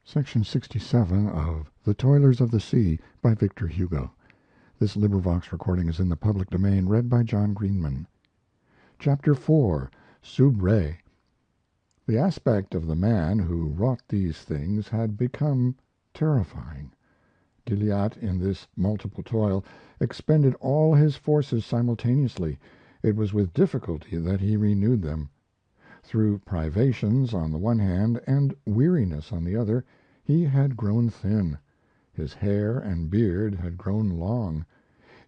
Section 67 of The Toilers of the Sea, by Victor Hugo. This recording is in the public domain, read by John Greenman. Chapter 4, Soubré. The aspect of the man who wrought these things had become terrifying. Gilliatt, in this multiple toil, expended all his forces simultaneously. It was with difficulty that he renewed them. Through privations on the one hand and weariness on the other, he had grown thin. His hair and beard had grown long.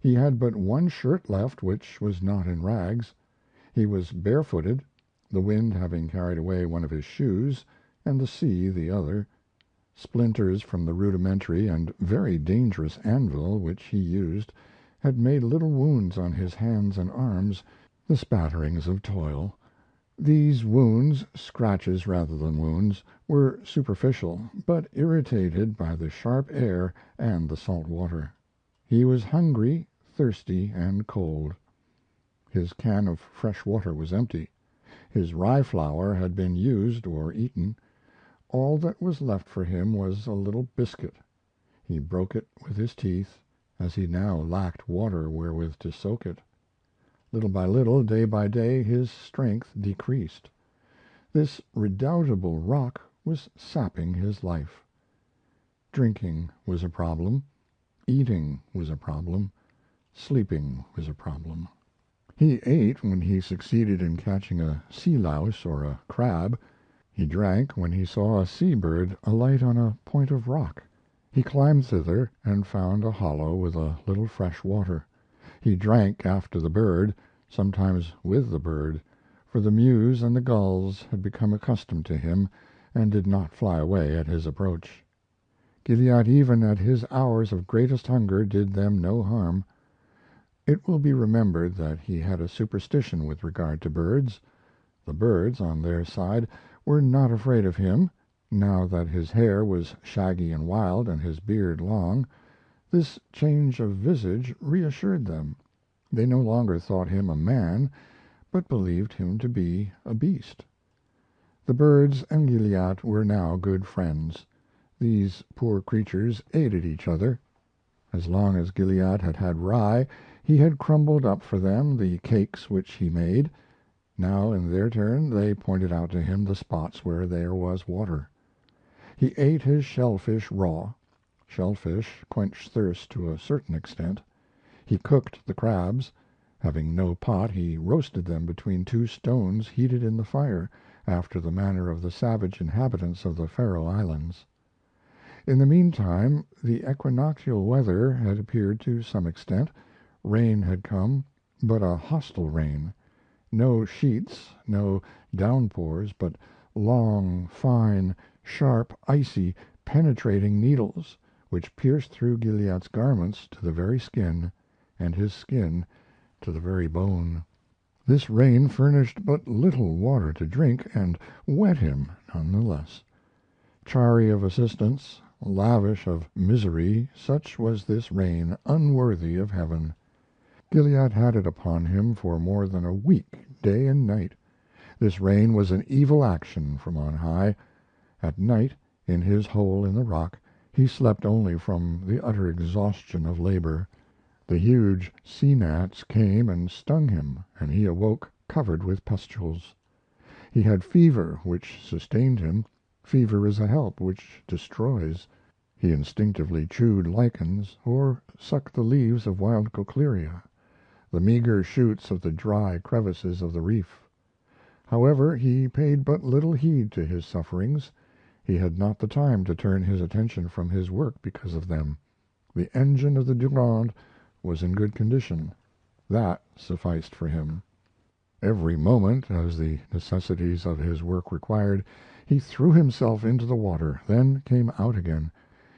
He had but one shirt left, which was not in rags. He was barefooted, the wind having carried away one of his shoes, and the sea the other. Splinters from the rudimentary and very dangerous anvil which he used had made little wounds on his hands and arms, the spatterings of toil. These wounds, scratches rather than wounds, were superficial, but irritated by the sharp air and the salt water. He was hungry, thirsty, and cold. His can of fresh water was empty. His rye flour had been used or eaten. All that was left for him was a little biscuit. He broke it with his teeth, as he now lacked water wherewith to soak it. Little by little, day by day, his strength decreased. This redoubtable rock was sapping his life. Drinking was a problem. Eating was a problem. Sleeping was a problem. He ate when he succeeded in catching a sea louse or a crab. He drank when he saw a sea bird alight on a point of rock. He climbed thither and found a hollow with a little fresh water. He drank after the bird, sometimes with the bird, for the mews and the gulls had become accustomed to him and did not fly away at his approach. Gilliatt, even at his hours of greatest hunger, did them no harm. It will be remembered that he had a superstition with regard to birds. The birds, on their side, were not afraid of him, now that his hair was shaggy and wild and his beard long. This change of visage reassured them. They no longer thought him a man, but believed him to be a beast. The birds and Gilliatt were now good friends. These poor creatures aided each other. As long as Gilliatt had had rye, he had crumbled up for them the cakes which he made. Now, in their turn, they pointed out to him the spots where there was water. He ate his shellfish raw. Shellfish quench thirst to a certain extent. He cooked the crabs. Having no pot, he roasted them between two stones heated in the fire, after the manner of the savage inhabitants of the Faroe Islands. In the meantime, the equinoctial weather had appeared to some extent. Rain had come, but a hostile rain. No sheets, no downpours, but long, fine, sharp, icy, penetrating needles, which pierced through Gilliatt's garments to the very skin, and his skin to the very bone. This rain furnished but little water to drink, and wet him none the less. Chary of assistance, lavish of misery, such was this rain, unworthy of heaven. Gilliatt had it upon him for more than a week, day and night. This rain was an evil action from on high. At night, in his hole in the rock, he slept only from the utter exhaustion of labor. The huge sea gnats came and stung him, and he awoke covered with pustules. He had fever, which sustained him. Fever is a help which destroys. He instinctively chewed lichens, or sucked the leaves of wild cochlearia, the meager shoots of the dry crevices of the reef. However, he paid but little heed to his sufferings. He had not the time to turn his attention from his work because of them. The engine of the Durande was in good condition. That sufficed for him. Every moment, as the necessities of his work required, he threw himself into the water, then came out again.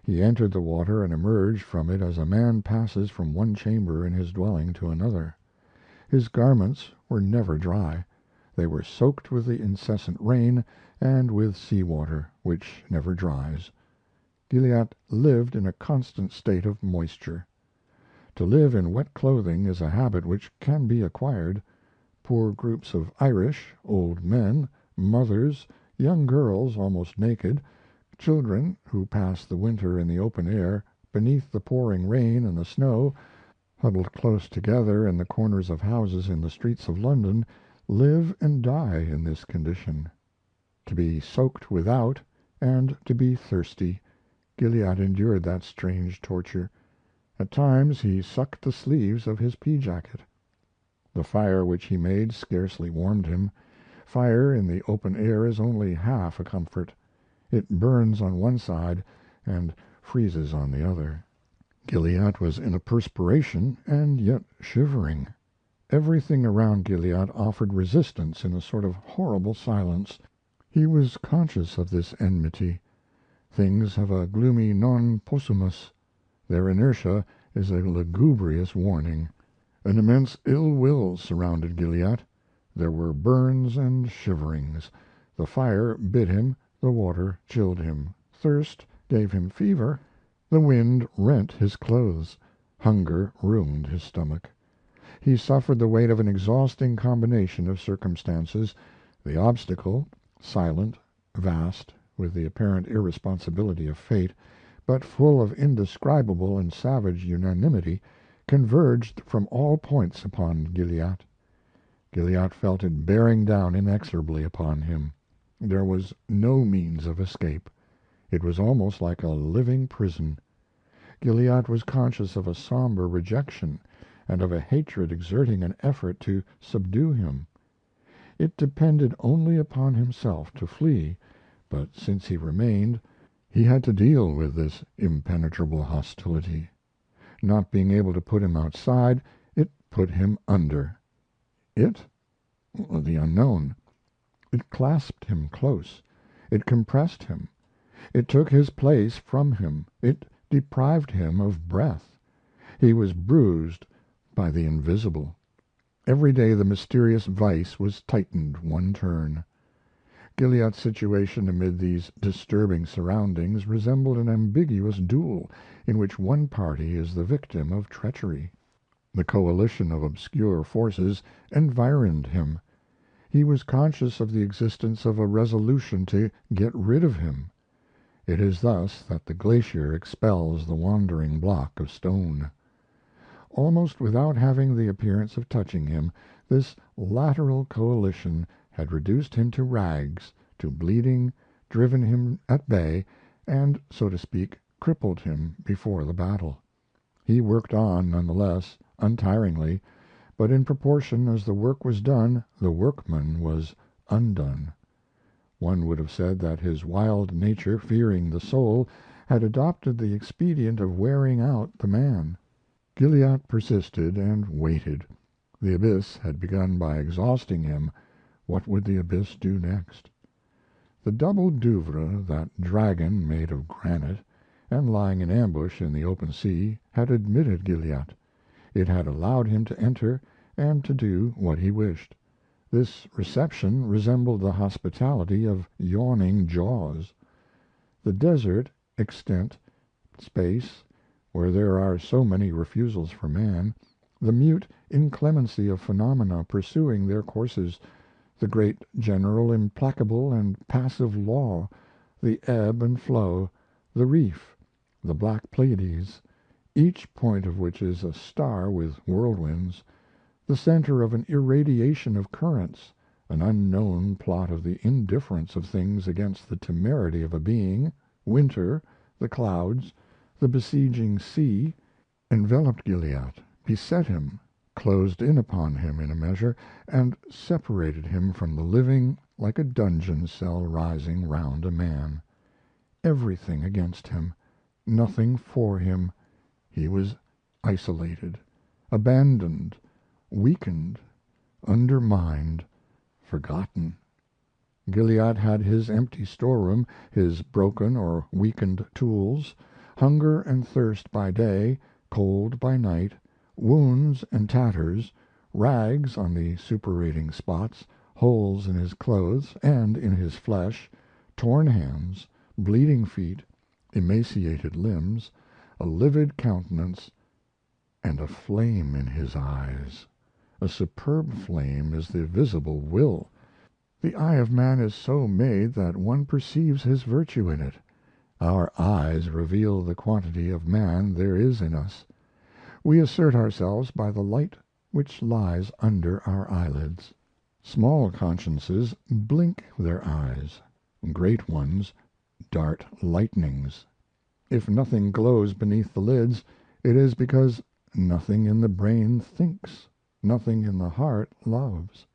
He entered the water and emerged from it as a man passes from one chamber in his dwelling to another. His garments were never dry. They were soaked with the incessant rain and with sea water, which never dries. Gilliatt lived in a constant state of moisture. To live in wet clothing is a habit which can be acquired. Poor groups of Irish, old men, mothers, young girls almost naked, Children, who pass the winter in the open air, beneath the pouring rain and the snow, huddled close together in the corners of houses in the streets of London, live and die in this condition. To be soaked without, and to be thirsty, Gilliatt endured that strange torture. At times he sucked the sleeves of his pea jacket. The fire which he made scarcely warmed him. Fire in the open air is only half a comfort. It burns on one side and freezes on the other. Gilliatt was in a perspiration, and yet shivering. Everything around Gilliatt offered resistance in a sort of horrible silence. He was conscious of this enmity. Things have a gloomy non possumus. Their inertia is a lugubrious warning. An immense ill will surrounded Gilliatt. There were burns and shiverings. The fire bit him, the water chilled him, thirst gave him fever, the wind rent his clothes, hunger ruined his stomach. He suffered the weight of an exhausting combination of circumstances. The obstacle, silent, vast, with the apparent irresponsibility of fate, but full of indescribable and savage unanimity, converged from all points upon Gilliatt. Gilliatt felt it bearing down inexorably upon him. There was no means of escape. It was almost like a living prison. Gilliatt was conscious of a somber rejection, and of a hatred exerting an effort to subdue him. It depended only upon himself to flee, but since he remained, he had to deal with this impenetrable hostility. Not being able to put him outside, it put him under. It? The unknown. It clasped him close. It compressed him. It took his place from him. It deprived him of breath. He was bruised by the invisible. Every day the mysterious vice was tightened one turn. Gilliatt's situation amid these disturbing surroundings resembled an ambiguous duel in which one party is the victim of treachery. The coalition of obscure forces environed him. He was conscious of the existence of a resolution to get rid of him. It is thus that the glacier expels the wandering block of stone. Almost without having the appearance of touching him, this lateral coalition had reduced him to rags, to bleeding, driven him at bay, and, so to speak, crippled him before the battle. He worked on none the less, untiringly, but in proportion as the work was done the workman was undone. One would have said that his wild nature, fearing the soul, had adopted the expedient of wearing out the man. Gilliatt persisted and waited. The abyss had begun by exhausting him. What would the abyss do next? The double Douvre, that dragon made of granite, and lying in ambush in the open sea, had admitted Gilliatt. It had allowed him to enter and to do what he wished. This reception resembled the hospitality of yawning jaws. The desert, extent, space, where there are so many refusals for man, the mute inclemency of phenomena pursuing their courses, the great general implacable and passive law, the ebb and flow, the reef, the black Pleiades, each point of which is a star with whirlwinds, the center of an irradiation of currents, an unknown plot of the indifference of things against the temerity of a being, winter, the clouds, the besieging sea, enveloped Gilliatt, beset him, closed in upon him in a measure, and separated him from the living like a dungeon cell rising round a man. Everything against him, nothing for him. He was isolated, abandoned, weakened, undermined, forgotten. Gilliatt had his empty storeroom, his broken or weakened tools, hunger and thirst by day, cold by night, wounds and tatters, rags on the suppurating spots, holes in his clothes and in his flesh, torn hands, bleeding feet, emaciated limbs, a livid countenance, and a flame in his eyes. A superb flame is the visible will. The eye of man is so made that one perceives his virtue in it. Our eyes reveal the quantity of man there is in us. We assert ourselves by the light which lies under our eyelids. Small consciences blink their eyes, great ones dart lightnings. If nothing glows beneath the lids, it is because nothing in the brain thinks, nothing in the heart loves.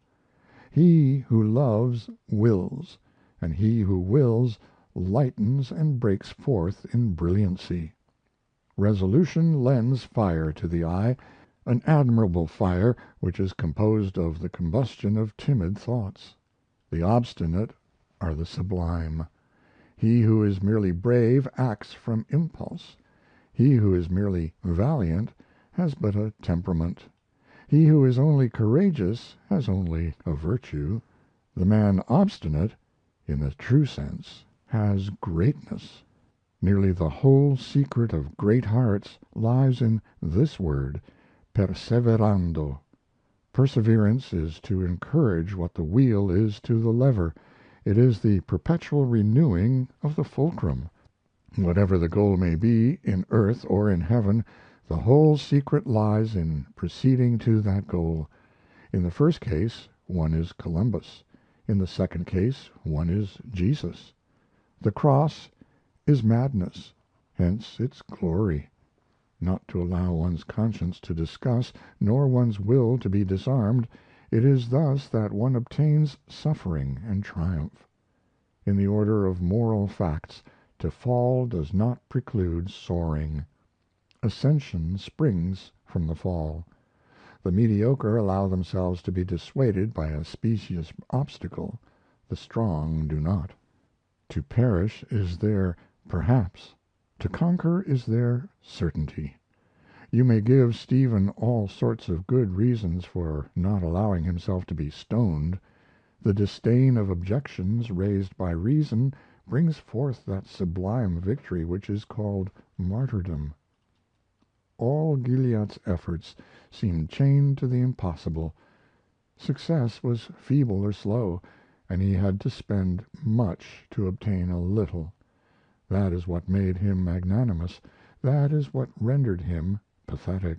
He who loves wills, and he who wills lightens and breaks forth in brilliancy. Resolution lends fire to the eye, an admirable fire which is composed of the combustion of timid thoughts. The obstinate are the sublime. He who is merely brave acts from impulse. He who is merely valiant has but a temperament. He who is only courageous has only a virtue. The man obstinate, in the true sense, has greatness. Nearly the whole secret of great hearts lies in this word, perseverando. Perseverance is to encourage what the wheel is to the lever. It is the perpetual renewing of the fulcrum. Whatever the goal may be, in earth or in heaven, the whole secret lies in proceeding to that goal. In the first case one is Columbus. In the second case one is Jesus. The cross is madness, hence its glory. Not to allow one's conscience to discuss, nor one's will to be disarmed, it is thus that one obtains suffering and triumph. In the order of moral facts, to fall does not preclude soaring. Ascension springs from the fall. The mediocre allow themselves to be dissuaded by a specious obstacle, the strong do not. To perish is their perhaps, to conquer is their certainty. You may give Stephen all sorts of good reasons for not allowing himself to be stoned. The disdain of objections raised by reason brings forth that sublime victory which is called martyrdom. All Gilliatt's efforts seemed chained to the impossible. Success was feeble or slow, and he had to spend much to obtain a little. That is what made him magnanimous, that is what rendered him pathetic.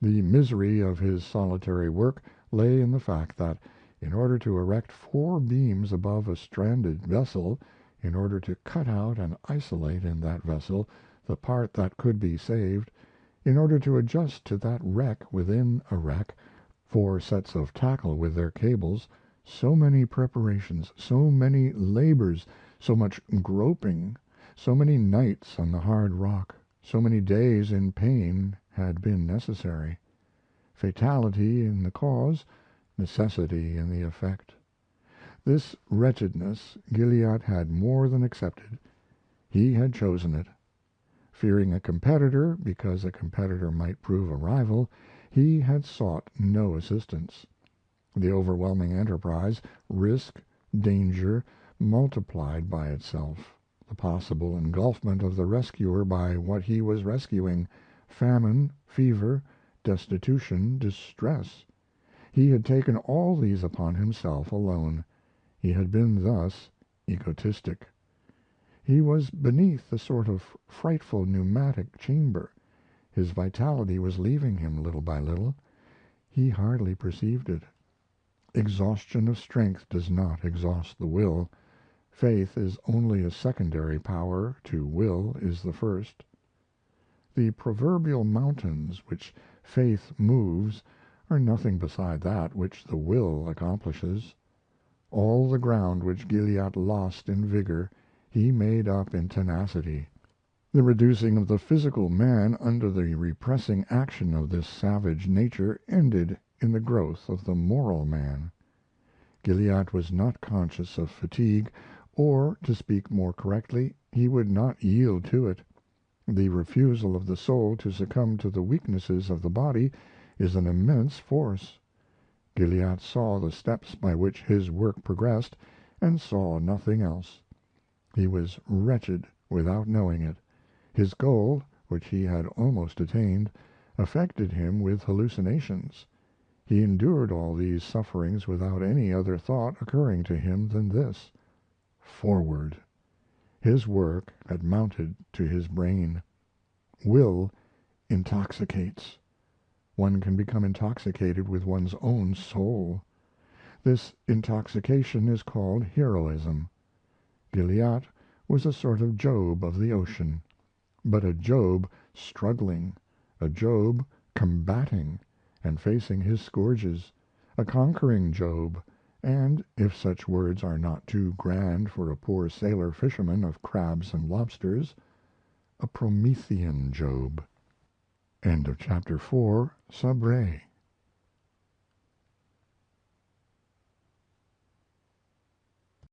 The misery of his solitary work lay in the fact that, in order to erect 4 beams above a stranded vessel, in order to cut out and isolate in that vessel the part that could be saved, in order to adjust to that wreck within a wreck 4 sets of tackle with their cables, so many preparations, so many labors, so much groping, so many nights on the hard rock, so many days in pain had been necessary. Fatality in the cause, necessity in the effect. This wretchedness Gilliatt had more than accepted. He had chosen it. Fearing a competitor, because a competitor might prove a rival, he had sought no assistance. The overwhelming enterprise, risk, danger, multiplied by itself, the possible engulfment of the rescuer by what he was rescuing, famine, fever, destitution, distress. He had taken all these upon himself alone. He had been thus egotistic. He was beneath a sort of frightful pneumatic chamber. His vitality was leaving him little by little. He hardly perceived it. Exhaustion of strength does not exhaust the will. Faith is only a secondary power to will is the first. The proverbial mountains which faith moves are nothing beside that which the will accomplishes. All the ground which Gilliatt lost in vigor he made up in tenacity. The reducing of the physical man under the repressing action of this savage nature ended in the growth of the moral man. Gilliatt was not conscious of fatigue, or, to speak more correctly, he would not yield to it. The refusal of the soul to succumb to the weaknesses of the body is an immense force. Gilliatt saw the steps by which his work progressed, and saw nothing else. He was wretched without knowing it. His goal, which he had almost attained, affected him with hallucinations. He endured all these sufferings without any other thought occurring to him than this: forward. His work had mounted to his brain. Will intoxicates. One can become intoxicated with one's own soul. This intoxication is called heroism. Gilliatt was a sort of Job of the ocean, but a Job struggling, a Job combating and facing his scourges, a conquering Job, and, if such words are not too grand for a poor sailor fisherman of crabs and lobsters, a Promethean Job. End of chapter 4, sub re.